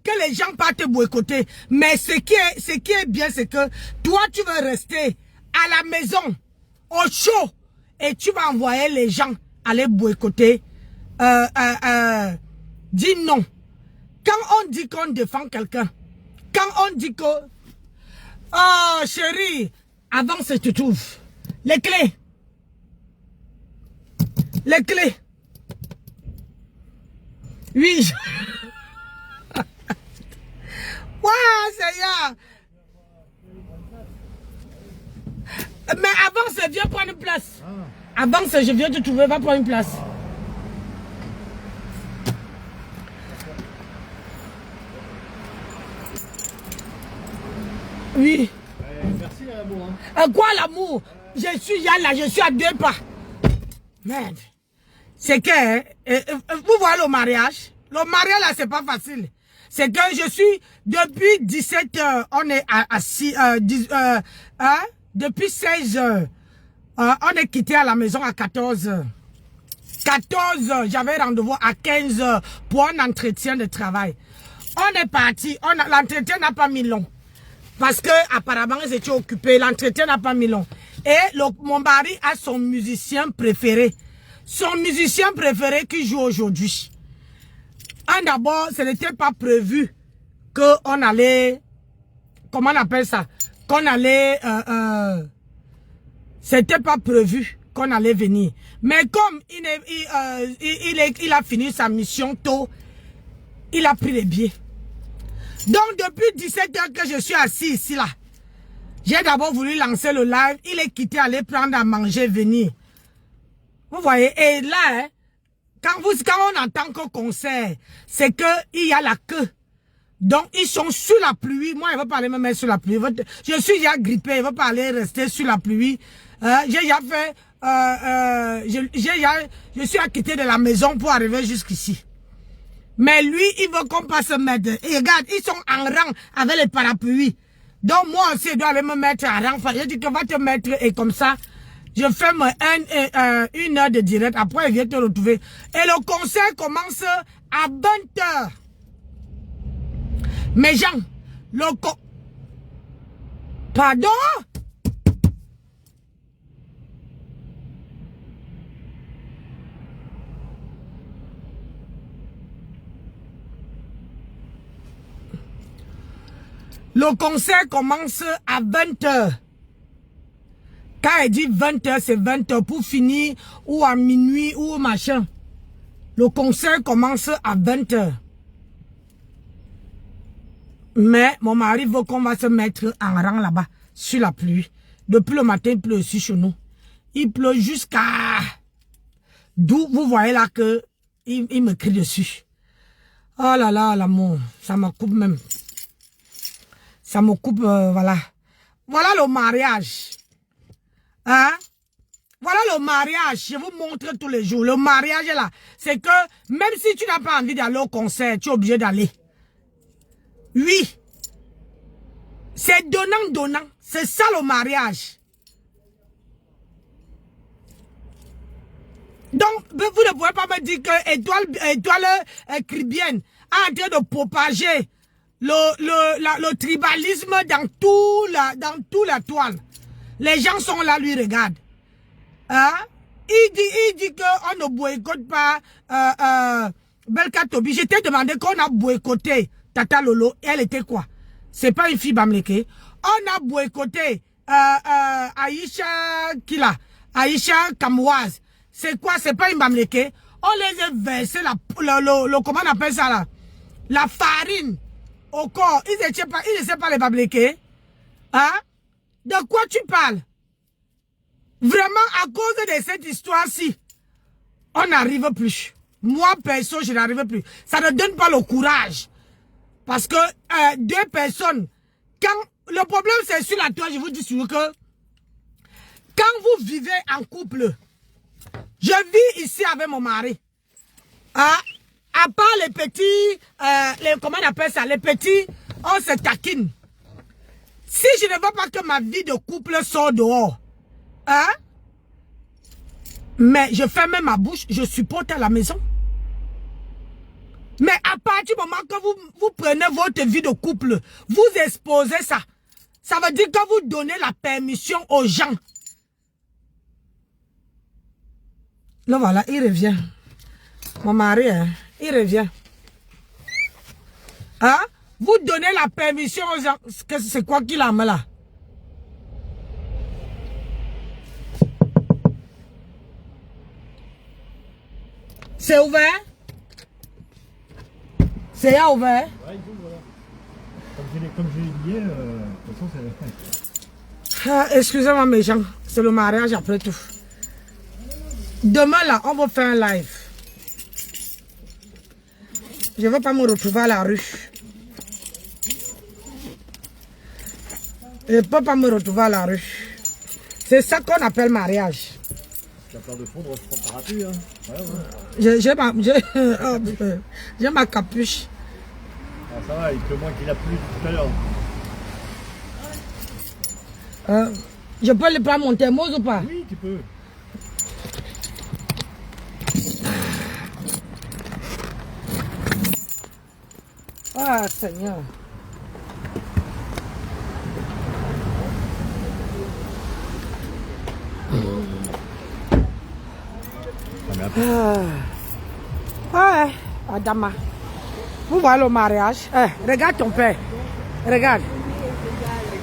que les gens pas te boycotter. Mais ce qui est bien, c'est que toi, tu veux rester à la maison, au chaud, et tu vas envoyer les gens aller boycotter. Dis non. Quand on dit qu'on défend quelqu'un, quand on dit que... Oh, chérie, avance et tu trouves. Les clés. Les clés. Oui. Ouais, Seigneur. Mais avance, viens prendre une place. Avance, je viens te trouver, va prendre une place. Oui. Merci l'amour. Quoi l'amour? Je suis là, je suis à 2 pas. Merde. C'est que, vous voyez le mariage? Le mariage là, c'est pas facile. C'est que je suis, depuis 17 h on est assis, depuis 16 h on est quitté à la maison à 14 h. 14 h, j'avais rendez-vous à 15 h pour un entretien de travail. On est parti, l'entretien n'a pas mis long. Parce que apparemment ils étaient occupés, l'entretien n'a pas mis long. Et mon mari a son musicien préféré. Son musicien préféré qui joue aujourd'hui. D'abord, ce n'était pas prévu qu'on allait, comment on appelle ça, qu'on allait, c'était pas prévu qu'on allait venir. Mais comme il a fini sa mission tôt, il a pris les billets. Donc depuis 17 h que je suis assis ici là, j'ai d'abord voulu lancer le live, il est quitté, aller prendre à manger, venir. Vous voyez, et là, hein, quand on entend qu'au concert, c'est que il y a la queue. Donc, ils sont sous la pluie. Moi, il ne veut pas aller me mettre sous la pluie. Je suis déjà grippé, il ne veut pas aller rester sous la pluie. J'ai déjà fait, je suis acquitté de la maison pour arriver jusqu'ici. Mais lui, il veut qu'on passe se mettre. Et regarde, ils sont en rang avec les parapluies. Donc, moi aussi, je dois aller me mettre en rang. Enfin, je dis que va te mettre et comme ça, je fais une heure de direct. Après, il vient te retrouver. Et le concert commence à 20 h. Mais Jean, Pardon? Le concert commence à 20 h. Quand elle dit 20 h, c'est 20 h pour finir ou à minuit ou machin. Le concert commence à 20 h. Mais mon mari veut qu'on va se mettre en rang là-bas, sur la pluie. Depuis le matin, il pleut aussi chez nous. Il pleut jusqu'à... D'où vous voyez là que il me crie dessus. Oh là là, l'amour, ça me coupe même. Ça me coupe, voilà. Voilà le mariage. Hein? Voilà le mariage. Je vous montre tous les jours. Le mariage est là. C'est que même si tu n'as pas envie d'aller au concert, tu es obligé d'aller. Oui. C'est donnant-donnant. C'est ça le mariage. Donc, vous ne pouvez pas me dire que Étoile Caribbean a en train de propager le tribalisme dans tout la toile. Les gens sont là, lui regardent. Hein? Il dit qu'on ne boycotte pas Belka Tobi. Je t'ai demandé qu'on a boycotté Tata Lolo. Elle était quoi? C'est pas une fille Bamleke. On a boycotté Aïcha Kila, Aïcha Kamouaz. C'est quoi? C'est pas une Bamleke. On les a versé comment on appelle ça là? La farine au corps. Ils ne savent pas les Bamleke. Hein? De quoi tu parles? Vraiment, à cause de cette histoire-ci, on n'arrive plus. Moi, perso, je n'arrive plus. Ça ne donne pas le courage. Parce que deux personnes, le problème c'est sur la toile, je vous dis sur que quand vous vivez en couple, je vis ici avec mon mari. Hein? À part les petits, comment on appelle ça, les petits, on se taquine. Si je ne veux pas que ma vie de couple sorte dehors, hein? Mais je ferme ma bouche, je supporte à la maison. Mais à partir du moment que vous prenez votre vie de couple, vous exposez ça. Ça veut dire que vous donnez la permission aux gens. Là voilà, il revient. Mon mari, hein, il revient. Hein? Vous donnez la permission aux gens. C'est quoi qu'il a là? C'est ouvert? C'est ouvert? Ouais, il ouvre, voilà. Comme je l'ai dit, de toute façon, c'est... Excusez-moi mes gens, c'est le mariage après tout. Demain là, on va faire un live. Je ne veux pas me retrouver à la rue. Je ne peux pas me retrouver à la rue. C'est ça qu'on appelle mariage. Tu as peur de fondre son parapluie, hein? Ouais, ouais. J'ai ma capuche. Ah, ça va, il pleut moins qu'il a plu tout à l'heure. Je peux le prendre mon thermos ou pas? Oui, tu peux. Ah, Seigneur. Ouais, Adama. Vous voyez le mariage? Regarde ton père. Regarde.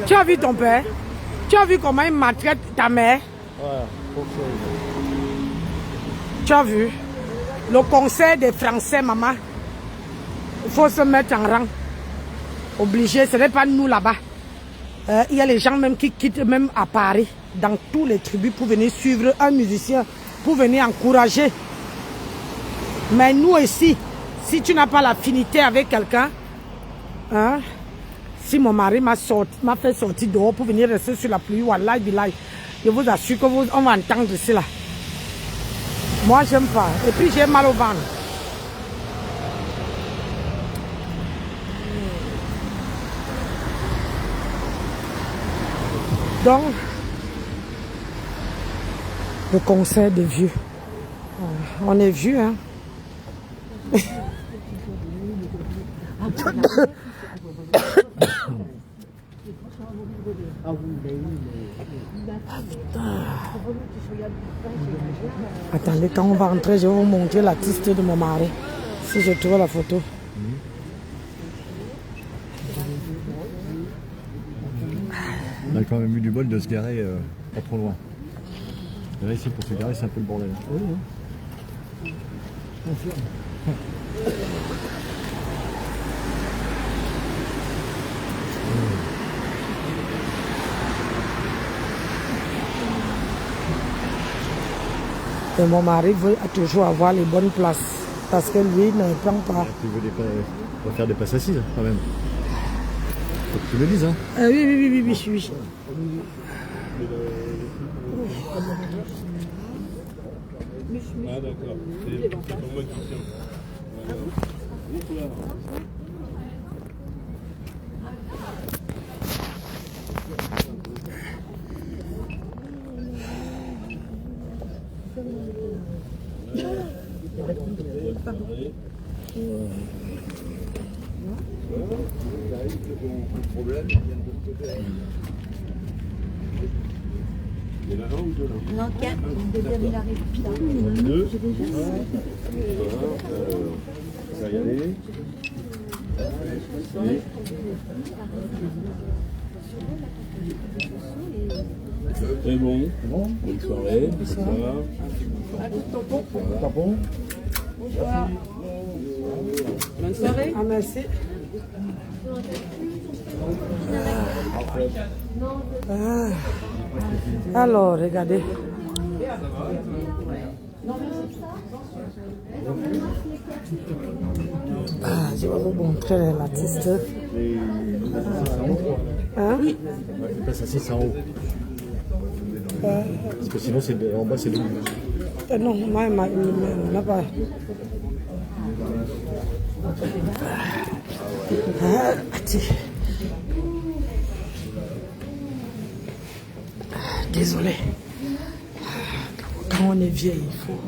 Tu as vu ton père? Tu as vu comment il maltraite ta mère? Ouais, tu as vu? Le conseil des Français, maman. Il faut se mettre en rang. Obligé, ce n'est pas nous là-bas. Il y a les gens même qui quittent même à Paris, dans tous les tribus, pour venir suivre un musicien, pour venir encourager. Mais nous ici, si tu n'as pas l'affinité avec quelqu'un, hein, si mon mari m'a fait sortir dehors pour venir rester sur la pluie, wallahi billahi, je vous assure que on va entendre cela. Moi, j'aime pas. Et puis, j'ai mal au ventre. Donc, le concert des vieux. On est vieux, hein. Attendez, quand on va rentrer, je vais vous montrer l'artiste de mon mari. Si je trouve la photo. On a quand même eu du bol de se garer pas trop loin. Et là, ici, pour se garer, c'est un peu le bordel. Et mon mari veut toujours avoir les bonnes places. Parce que lui ne prend pas. Tu veux faire des places assises quand même. Faut que tu me dises, hein. Oui. Ah d'accord. C'est pour moi qui tiens. Il y en a un ou deux là? Non, 4. Il arrive pile. Deux. Ça va y aller. C'est bon. Bonne soirée. Ça va. Tampon. Bonne soirée. Ah, merci. Alors, regardez. Je vais vous montrer l'artiste. Hein? Les places assises, c'est en haut. Parce que sinon, en bas, c'est double. Non, moi, il n'a pas. Désolé. Quand on est vieille, il faut.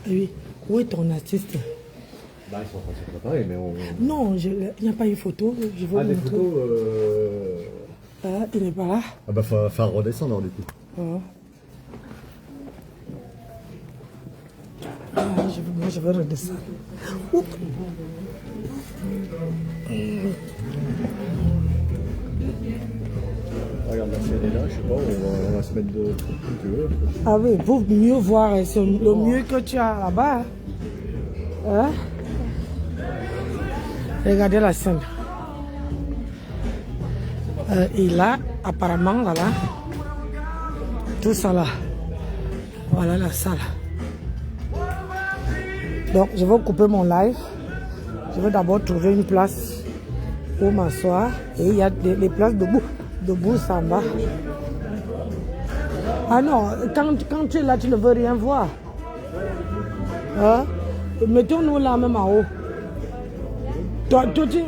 Oui. Où est ton artiste? Bah, ils sont en train de se préparer, mais on... Non, il n'y a pas une photo. Je veux des montrer. photos... Il n'est pas là. Ah bah, faut faire redescendre, du coup. Moi, je vais redescendre. Oups. Regarde, la scène est là, je sais pas, on va se mettre de... où tu veux. Ah oui, pour mieux voir, c'est le mieux que tu as là-bas. Hein? Regardez la scène. Et là, apparemment, voilà, tout ça là. Voilà la salle. Donc, je vais couper mon live. Je vais d'abord trouver une place pour m'asseoir. Et il y a des places debout, ça en bas. Ah non, quand tu es là, tu ne veux rien voir. Hein? Mettons-nous là même en haut. Toi, tu...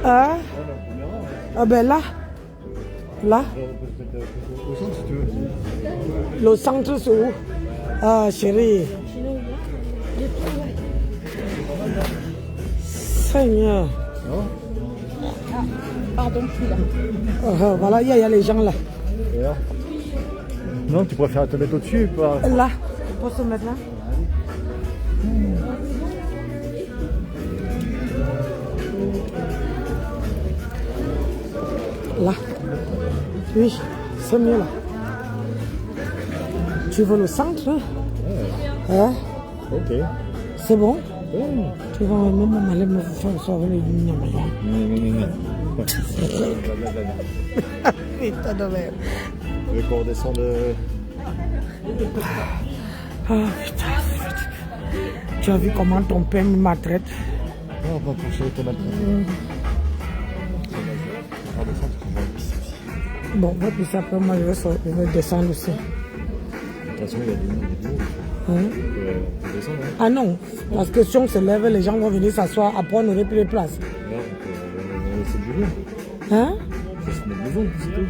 Hein? Ah ben là. Là. Au centre, si tu veux. Le centre, c'est où? Ah, chérie. Seigneur. Pardon, plus là. Voilà, il y a les gens là. Non, tu préfères te mettre au-dessus ou pas? Là. On peut se mettre là. Là. Oui, c'est mieux là. Tu veux le centre? Hein? Ok. C'est bon? Tu vas même aller me faire sauver les lumières. Putain de merde. Tu veux qu'on redescende? Ah putain. Tu as vu comment ton père me maltraite? Non, pas pour ça, ton maltraite. Bon, va pisser après, moi je vais descendre aussi. De toute façon, il y a du monde. Hein? On peut descendre, hein? Ah non, parce que si on se lève, les gens vont venir s'asseoir, après on n'aurait plus de place. Là, on va laisser du lieu. Hein? On va se mettre devant, c'est tout.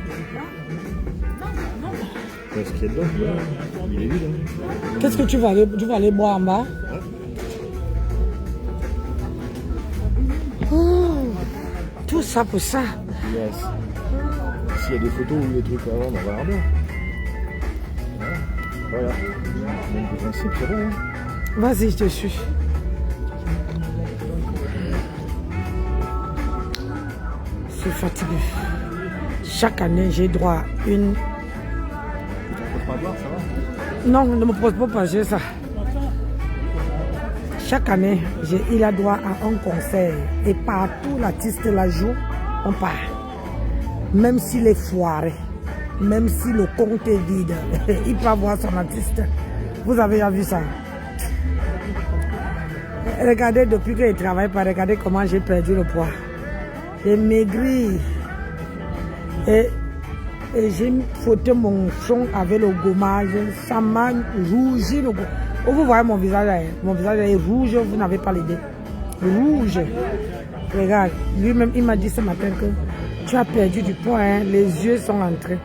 Ce qu'il y a dedans, voilà. Il est vide. Hein. Qu'est-ce que tu vas aller boire en bas? Oh, tout ça pour ça. Yes. S'il y a des photos ou des trucs avant, on va voir bien. Voilà. Même le principe, c'est bon. Hein. Vas-y, je te suis. Je suis fatigué. Chaque année, j'ai droit à une... Tu ne peux pas boire, ça va? Non, ne me pose pas passer ça. Chaque année, il a droit à un concert. Et partout, l'artiste la joue, on part. Même s'il est foiré, même si le compte est vide, il peut avoir son artiste. Vous avez déjà vu ça? Regardez, depuis que je ne travaille pas, regardez comment j'ai perdu le poids. J'ai maigri. Et j'ai frotté mon front avec le gommage. Ça m'a rougi le gommage. Vous voyez mon visage là, mon visage est rouge, vous n'avez pas l'idée. Rouge. Regarde, lui-même, il m'a dit ce matin que tu as perdu du poids, hein, les yeux sont entrés.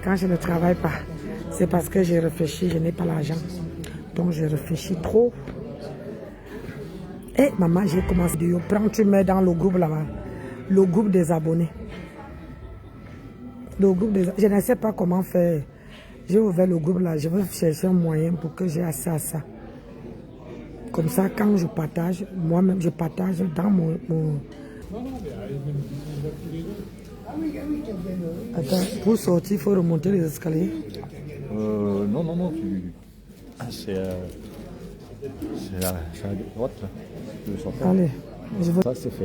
Quand je ne travaille pas, c'est parce que j'ai réfléchi, je n'ai pas l'argent. Donc je réfléchis trop. Et maman, j'ai commencé à dire, prends, tu mets dans le groupe là-bas, le groupe des abonnés. Le groupe des, je ne sais pas comment faire. J'ai ouvert le groupe là, je vais chercher un moyen pour que j'ai accès à ça. Comme ça, quand je partage, moi-même je partage dans mon... Attends, pour sortir, il faut remonter les escaliers. Non, c'est à droite là. Allez, je vais... Ça c'est fait.